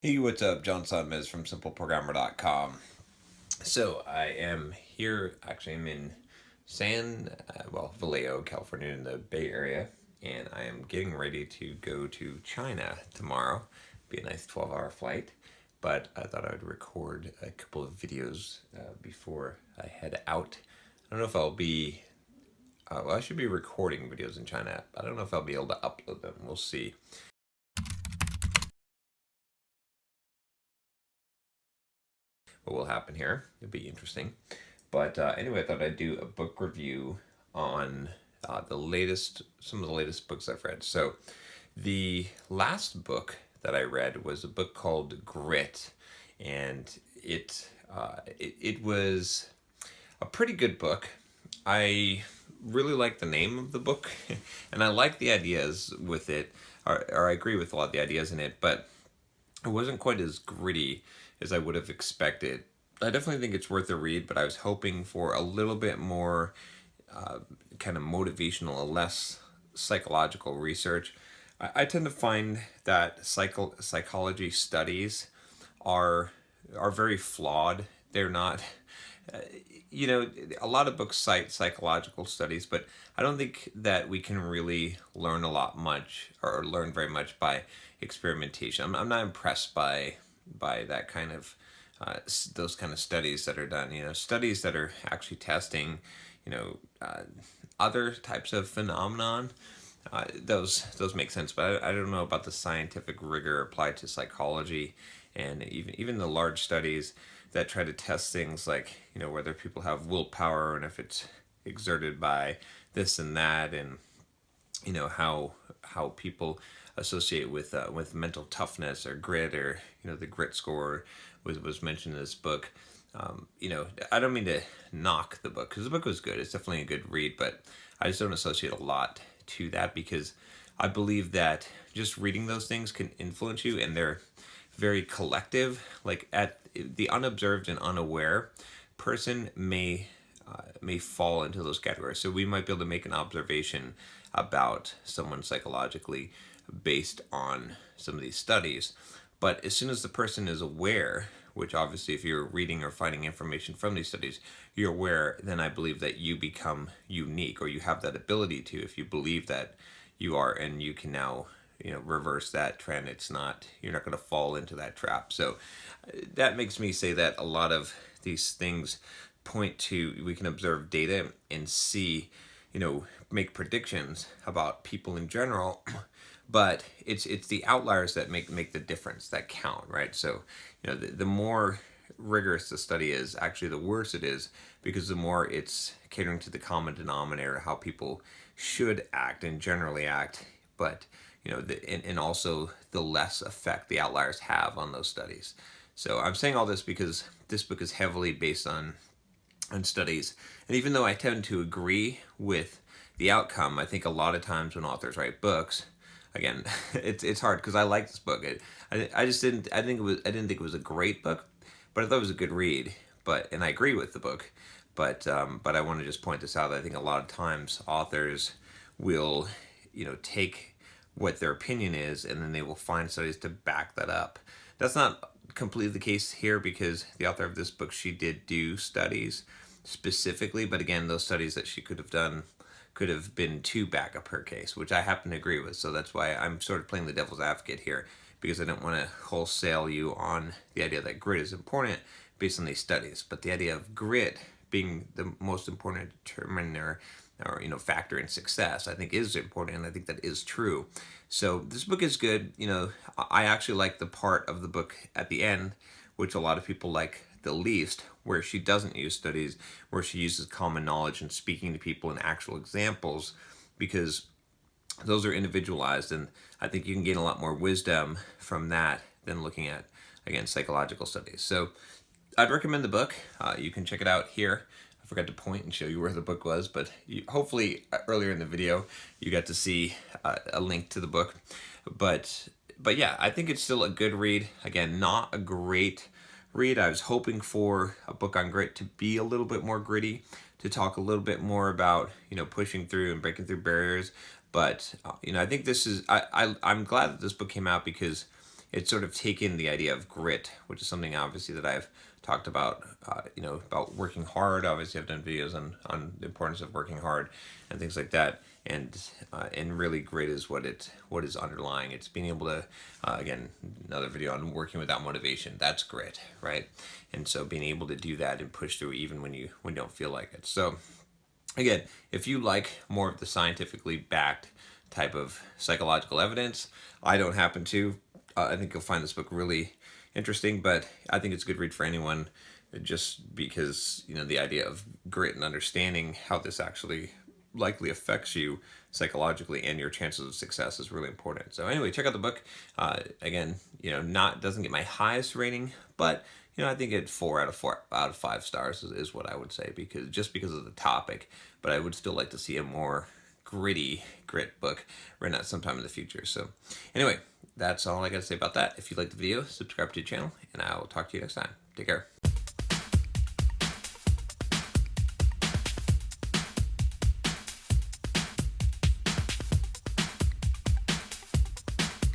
Hey, what's up? John Sonmez from simpleprogrammer.com. So I am here, actually I'm in Vallejo, California in the Bay Area, and I am getting ready to go to China tomorrow. Be a nice 12-hour flight, but I thought I would record a couple of videos before I head out. I don't know if I'll be, I should be recording videos in China. I don't know if I'll be able to upload them. We'll see. What will happen here. It'll be interesting. But anyway, I thought I'd do a book review on some of the latest books I've read. So the last book that I read was a book called Grit, and it was a pretty good book. I really like the name of the book, and I like the ideas with it, or I agree with a lot of the ideas in it, but it wasn't quite as gritty as I would have expected. I definitely think it's worth a read, but I was hoping for a little bit more kind of motivational, less psychological research. I tend to find that psychology studies are are very flawed. They're not, uh, a lot of books cite psychological studies, but I don't think that we can really learn a lot much or learn very much by experimentation. I'm not impressed by that kind of those kind of studies that are done. Studies that are actually testing, you know, uh, other types of phenomenon. Those make sense, but I don't know about the scientific rigor applied to psychology, and even the large studies that try to test things like whether people have willpower and if it's exerted by this and that, and how people associate with mental toughness or grit, or the grit score was mentioned in this book. I don't mean to knock the book because the book was good. It's definitely a good read, but I just don't associate a lot to that because I believe that just reading those things can influence you, and they're very collective. Like at the unobserved and unaware person may fall into those categories. So we might be able to make an observation about someone psychologically based on some of these studies. But as soon as the person is aware, which obviously if you're reading or finding information from these studies, you're aware, then I believe that you become unique, or you have that ability to, if you believe that you are, and you can now reverse that trend. You're not going to fall into that trap. So that makes me say that a lot of these things point to, we can observe data and see, make predictions about people in general, but it's the outliers that make the difference, that count, right? So the more rigorous the study is, actually the worse it is, because the more it's catering to the common denominator, how people should act and generally act, but and also the less effect the outliers have on those studies. So I'm saying all this because this book is heavily based on studies, and even though I tend to agree with the outcome, I think a lot of times when authors write books, again, it's hard because I like this book. I just didn't I didn't think it was a great book, but I thought it was a good read. And I agree with the book, but I want to just point this out. I think a lot of times authors will take what their opinion is, and then they will find studies to back that up. That's not completely the case here, because the author of this book, she did do studies specifically, but again, those studies that she could have done could have been to back up her case, which I happen to agree with. So that's why I'm sort of playing the devil's advocate here, because I don't want to wholesale you on the idea that grit is important based on these studies. But the idea of grit being the most important determiner, or factor in success, I think is important, and I think that is true. So this book is good. I actually like the part of the book at the end, which a lot of people like the least, where she doesn't use studies, where she uses common knowledge and speaking to people in actual examples, because those are individualized, and I think you can gain a lot more wisdom from that than looking at, again, psychological studies. So I'd recommend the book. You can check it out here. I forgot to point and show you where the book was, but hopefully earlier in the video you got to see a link to the book. But yeah, I think it's still a good read. Again, not a great read. I was hoping for a book on grit to be a little bit more gritty, to talk a little bit more about pushing through and breaking through barriers. But I think this is I'm glad that this book came out, because it's sort of taken the idea of grit, which is something obviously that I've talked about, about working hard. Obviously, I've done videos on the importance of working hard and things like that. And really grit is what is underlying. It's being able to, again, another video on working without motivation. That's grit, right? And so being able to do that and push through even when you don't feel like it. So again, if you like more of the scientifically backed type of psychological evidence, I don't happen to. I think you'll find this book really interesting, but I think it's a good read for anyone, just because the idea of grit and understanding how this actually likely affects you psychologically and your chances of success is really important. So anyway, check out the book. Again, not doesn't get my highest rating, but I think it 4 out of 5 stars is what I would say, because of the topic. But I would still like to see a more grit book written out sometime in the future. So anyway, that's all I got to say about that. If you liked the video, subscribe to the channel, and I will talk to you next time. Take care.